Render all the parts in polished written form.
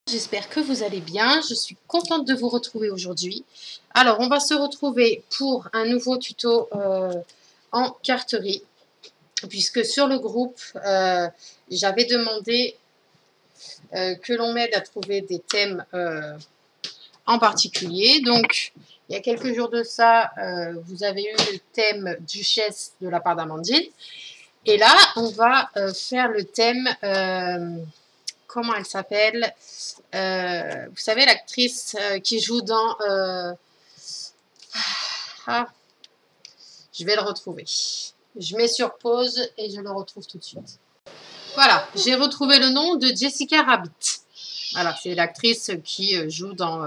J'espère que vous allez bien, je suis contente de vous retrouver aujourd'hui. Alors, on va se retrouver pour un nouveau tuto en carterie, puisque sur le groupe, j'avais demandé que l'on m'aide à trouver des thèmes en particulier. Donc, il y a quelques jours de ça, vous avez eu le thème Duchesse de la part d'Amandine. Et là, on va faire le thème... comment elle s'appelle, vous savez, l'actrice qui joue dans... je vais le retrouver. Je mets sur pause et je le retrouve tout de suite. Voilà, j'ai retrouvé le nom de Jessica Rabbit. Voilà, c'est l'actrice qui joue dans...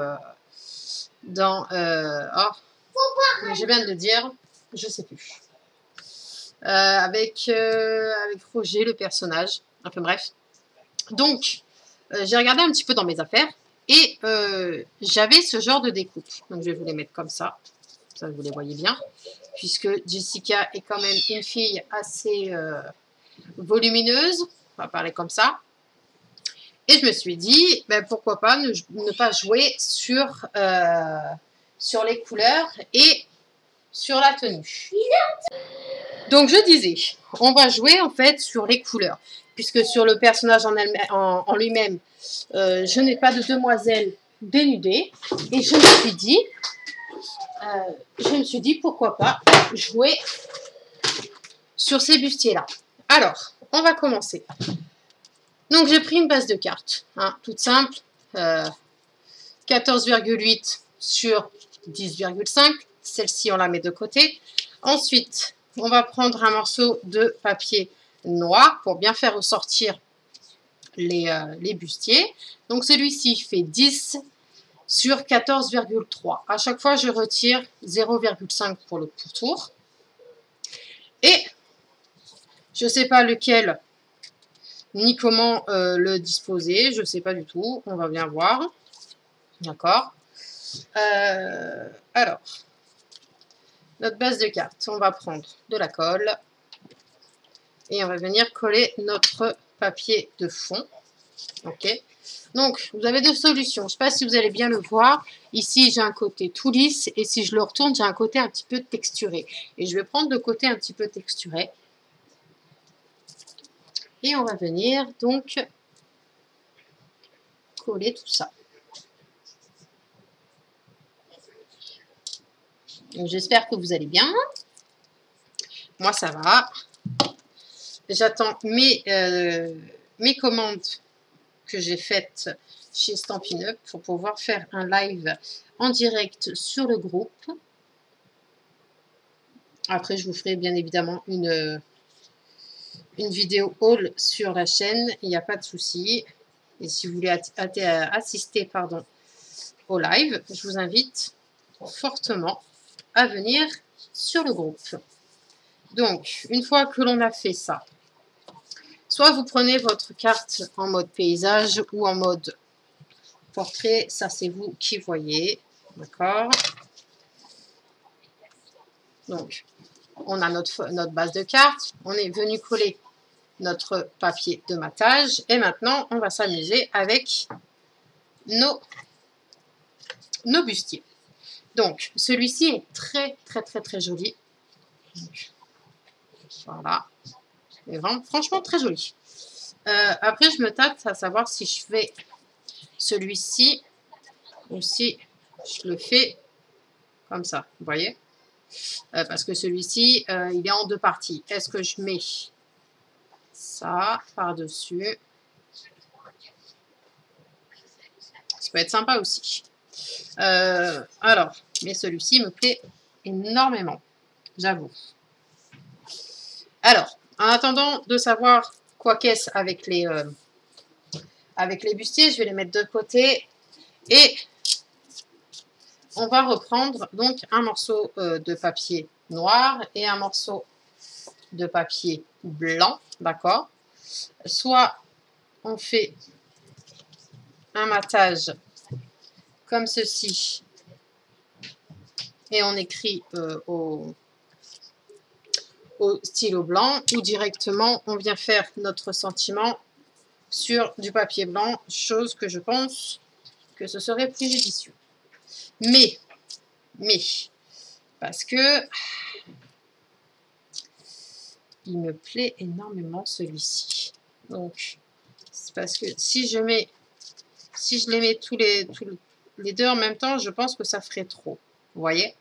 je viens de le dire, je ne sais plus. Avec Roger, le personnage. Enfin bref. Donc, j'ai regardé un petit peu dans mes affaires et j'avais ce genre de découpe. Donc, je vais vous les mettre comme ça. Ça, vous les voyez bien. Puisque Jessica est quand même une fille assez volumineuse. On va parler comme ça. Et je me suis dit, ben, pourquoi pas ne pas jouer sur les couleurs et sur la tenue. Donc, je disais, on va jouer en fait sur les couleurs. Puisque sur le personnage en lui-même, je n'ai pas de demoiselle dénudée. Et je me suis dit, pourquoi pas jouer sur ces bustiers-là. Alors, on va commencer. Donc, j'ai pris une base de cartes, hein, toute simple. 14,8 sur 10,5. Celle-ci, on la met de côté. Ensuite, on va prendre un morceau de papier noir pour bien faire ressortir les bustiers. Donc celui-ci fait 10 sur 14,3. À chaque fois, je retire 0,5 pour le pourtour. Et je ne sais pas lequel ni comment le disposer. Je ne sais pas du tout. On va bien voir. D'accord. Alors, notre base de cartes, on va prendre de la colle. Et on va venir coller notre papier de fond. Ok. Donc, vous avez deux solutions. Je ne sais pas si vous allez bien le voir. Ici, j'ai un côté tout lisse. Et si je le retourne, j'ai un côté un petit peu texturé. Et je vais prendre le côté un petit peu texturé. Et on va venir donc coller tout ça. J'espère que vous allez bien. Moi, ça va. J'attends mes commandes que j'ai faites chez Stampin' Up pour pouvoir faire un live en direct sur le groupe. Après, je vous ferai bien évidemment une vidéo haul sur la chaîne. Il n'y a pas de souci. Et si vous voulez assister au live, je vous invite fortement à venir sur le groupe. Donc, une fois que l'on a fait ça, soit vous prenez votre carte en mode paysage ou en mode portrait. Ça, c'est vous qui voyez. D'accord. Donc, on a notre base de cartes. On est venu coller notre papier de matage. Et maintenant, on va s'amuser avec nos bustiers. Donc, celui-ci est très, très, très, très joli. Donc, voilà. Et vraiment, franchement, très joli. Après, je me tâte à savoir si je fais celui-ci ou si je le fais comme ça. Vous voyez, parce que celui-ci, il est en deux parties. Est-ce que je mets ça par-dessus? Ça peut être sympa aussi. Alors, mais celui-ci me plaît énormément, j'avoue. Alors, en attendant de savoir quoi qu'est-ce avec les bustiers, je vais les mettre de côté et on va reprendre donc un morceau de papier noir et un morceau de papier blanc, d'accord? Soit on fait un matage comme ceci et on écrit au stylo blanc, ou directement on vient faire notre sentiment sur du papier blanc, chose que je pense que ce serait plus judicieux. Mais, parce que il me plaît énormément celui-ci. Donc, c'est parce que si je les mets tous les deux en même temps, je pense que ça ferait trop. Vous voyez?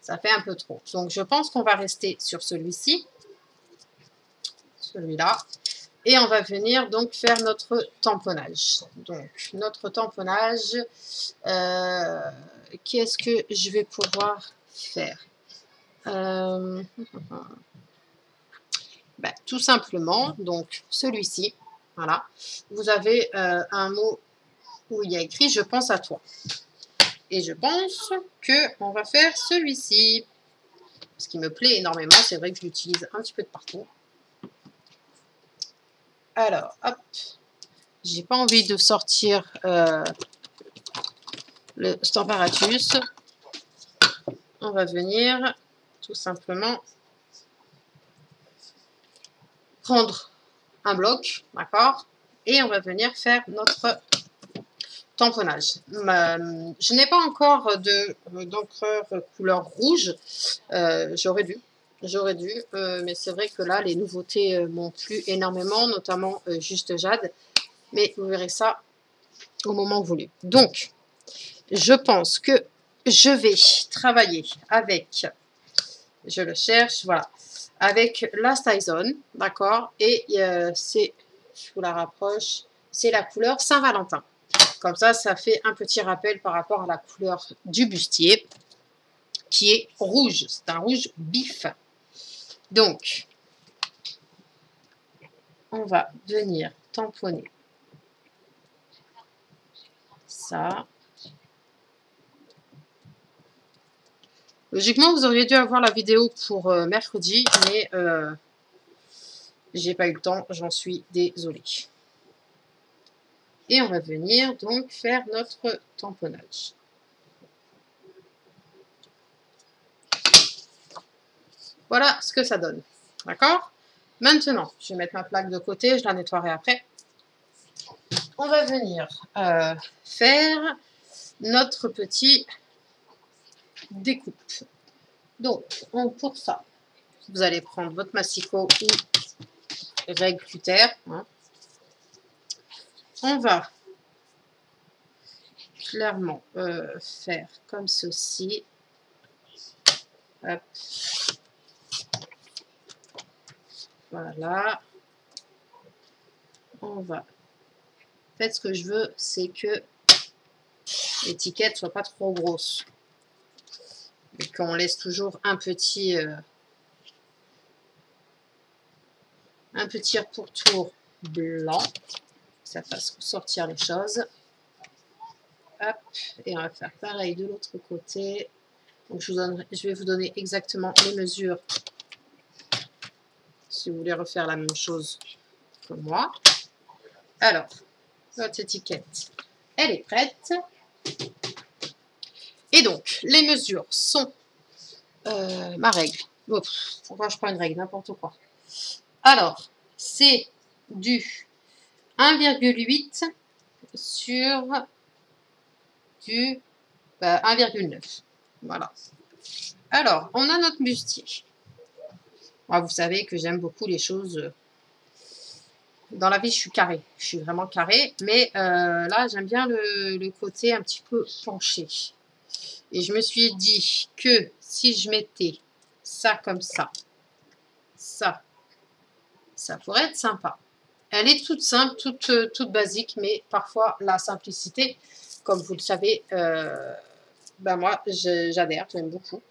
Ça fait un peu trop. Donc, je pense qu'on va rester sur celui-ci. Celui-là. Et on va venir donc faire notre tamponnage. Donc, notre tamponnage, qu'est-ce que je vais pouvoir faire? Ben, tout simplement, donc celui-ci, voilà. Vous avez un mot où il y a écrit « Je pense à toi ». Et je pense qu'on va faire celui-ci. Ce qui me plaît énormément, c'est vrai que je l'utilise un petit peu de partout. Alors, hop, j'ai pas envie de sortir le Stamparatus. On va venir tout simplement prendre un bloc, d'accord? Et on va venir faire notre tamponnage. Je n'ai pas encore d'encreur couleur rouge. J'aurais dû, mais c'est vrai que là, les nouveautés m'ont plu énormément, notamment Juste Jade. Mais vous verrez ça au moment voulu. Donc, je pense que je vais travailler avec, je le cherche, voilà, avec la Stizone, d'accord? Et c'est, je vous la rapproche, c'est la couleur Saint-Valentin. Comme ça fait un petit rappel par rapport à la couleur du bustier, qui est rouge. C'est un rouge vif. Donc, on va venir tamponner ça. Logiquement, vous auriez dû avoir la vidéo pour mercredi, mais j'ai pas eu le temps, j'en suis désolée. Et on va venir donc faire notre tamponnage. Voilà ce que ça donne. D'accord? Maintenant, je vais mettre ma plaque de côté, je la nettoierai après. On va venir faire notre petit découpe. Donc, pour ça, vous allez prendre votre massicot ou règle cutter. Hein. On va clairement faire comme ceci. Hop. Voilà. On va. En fait, ce que je veux, c'est que l'étiquette soit pas trop grosse. Et qu'on laisse toujours un petit pourtour blanc. Ça fasse sortir les choses. Hop. Et on va faire pareil de l'autre côté. Donc, je vais vous donner exactement les mesures si vous voulez refaire la même chose que moi. Alors, votre étiquette, elle est prête. Et donc, les mesures sont ma règle. Oh, pourquoi je prends une règle? N'importe quoi. Alors, c'est du 1,8 sur du 1,9. Voilà. Alors, on a notre bustier. Moi, vous savez que j'aime beaucoup les choses. Dans la vie, je suis carré. Je suis vraiment carré. Mais là, j'aime bien le côté un petit peu penché. Et je me suis dit que si je mettais ça comme ça pourrait être sympa. Elle est toute simple, toute basique, mais parfois la simplicité, comme vous le savez, ben moi, j'adhère, j'aime beaucoup.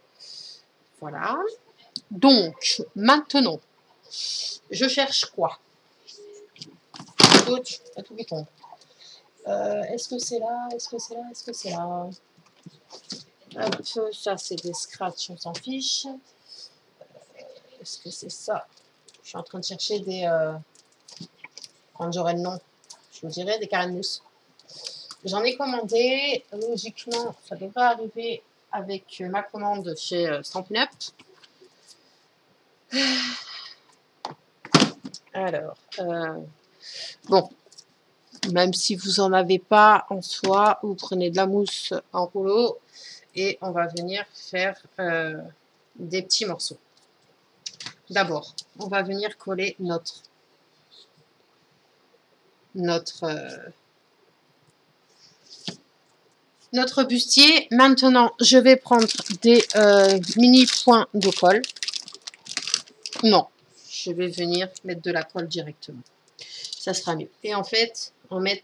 Voilà. Donc, maintenant, je cherche quoi? Est-ce que c'est là? Est-ce que c'est là? Est-ce que c'est là? Hop, ça, c'est des scratchs, on s'en fiche. Est-ce que c'est ça? Je suis en train de chercher des... quand j'aurai le nom, je vous dirai, des carrés de mousse. J'en ai commandé. Logiquement, ça devrait arriver avec ma commande chez Stampin' Up. Alors, bon, Même si vous n'en avez pas en soi, vous prenez de la mousse en rouleau et on va venir faire des petits morceaux. D'abord, on va venir coller notre bustier. Maintenant, je vais prendre des mini points de colle. Non, je vais venir mettre de la colle directement. Ça sera mieux. Et en fait, on met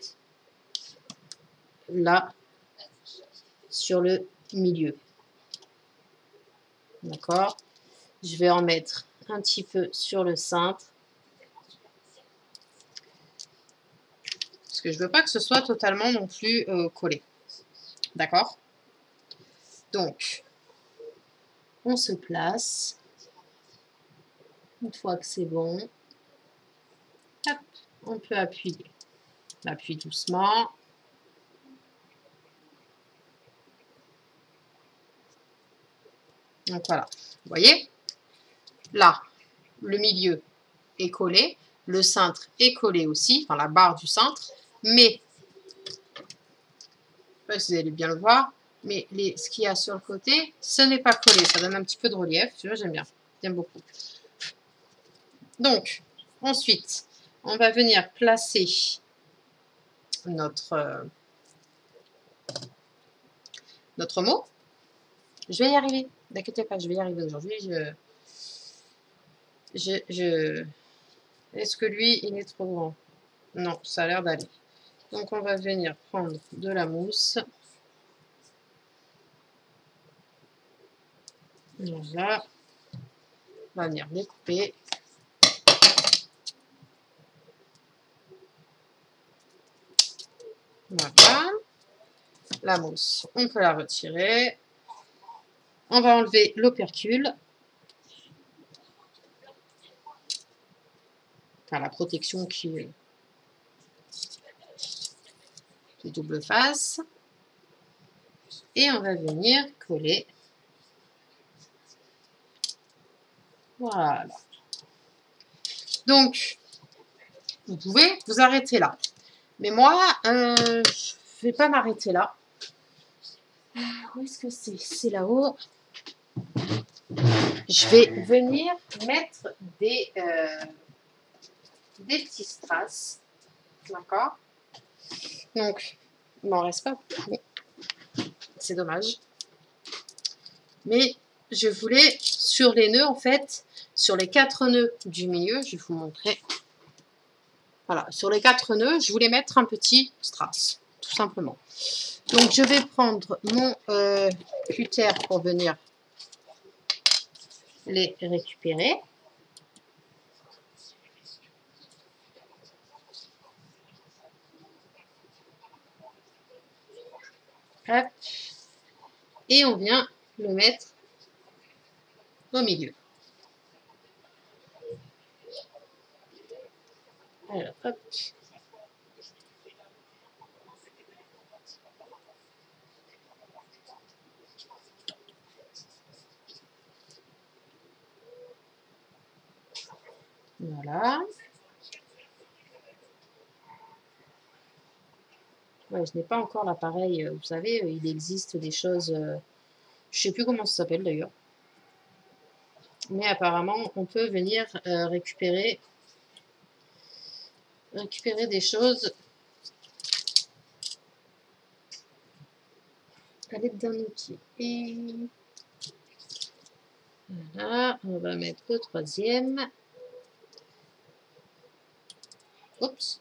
là sur le milieu. D'accord? Je vais en mettre un petit peu sur le cintre. Parce que je ne veux pas que ce soit totalement non plus collé. D'accord? Donc, on se place. Une fois que c'est bon, hop, on peut appuyer. On appuie doucement. Donc voilà, vous voyez? Là, le milieu est collé. Le cintre est collé aussi, enfin la barre du cintre. Mais, je ne sais pas si vous allez bien le voir, mais ce qu'il y a sur le côté, ce n'est pas collé. Ça donne un petit peu de relief. Tu vois, j'aime bien. J'aime beaucoup. Donc, ensuite, on va venir placer notre mot. Je vais y arriver. N'inquiétez pas, je vais y arriver aujourd'hui. Est-ce que lui, il est trop grand? Non, ça a l'air d'aller. Donc, on va venir prendre de la mousse. Voilà. On va venir découper. Voilà. La mousse, on peut la retirer. On va enlever l'opercule. Enfin, la protection qui est double face. Et on va venir coller. Voilà. Donc, vous pouvez vous arrêter là. Mais moi, je ne vais pas m'arrêter là. Où est-ce que c'est? C'est là-haut. Je vais venir mettre des petits strass. D'accord? Donc, il m'en reste pas beaucoup. C'est dommage. Mais je voulais, sur les nœuds, en fait, sur les 4 nœuds du milieu, je vais vous montrer. Voilà, sur les 4 nœuds, je voulais mettre un petit strass, tout simplement. Donc, je vais prendre mon cutter pour venir les récupérer. Hop. Et on vient le mettre au milieu. Alors, hop. Voilà. Ouais, je n'ai pas encore l'appareil. Vous savez, il existe des choses... je ne sais plus comment ça s'appelle d'ailleurs. Mais apparemment, on peut venir récupérer des choses à l'aide d'un outil. Et voilà, on va mettre le 3e. Oups.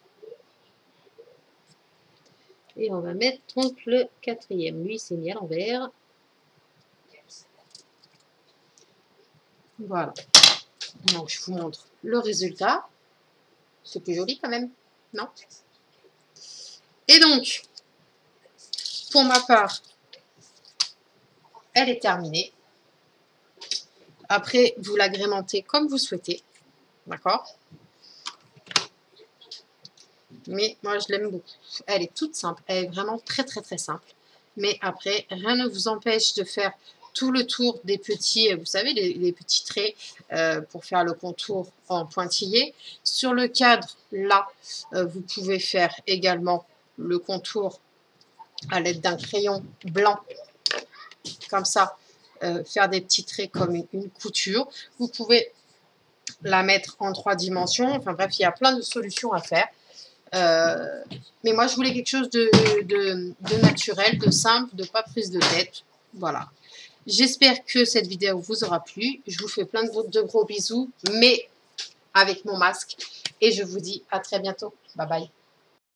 Et on va mettre donc le 4e. Lui, c'est mis à l'envers. Voilà. Donc, je vous montre le résultat. C'est plus joli quand même, non? Et donc, pour ma part, elle est terminée. Après, vous l'agrémentez comme vous souhaitez. D'accord? Mais moi, je l'aime beaucoup. Elle est toute simple. Elle est vraiment très, très, très simple. Mais après, rien ne vous empêche de faire tout le tour des petits, vous savez, les petits traits pour faire le contour en pointillé. Sur le cadre, là, vous pouvez faire également le contour à l'aide d'un crayon blanc, comme ça, faire des petits traits comme une couture. Vous pouvez la mettre en 3 dimensions. Enfin bref, il y a plein de solutions à faire. Mais moi, je voulais quelque chose de naturel, de simple, de pas prise de tête. Voilà. J'espère que cette vidéo vous aura plu. Je vous fais plein de gros bisous, mais avec mon masque. Et je vous dis à très bientôt. Bye bye.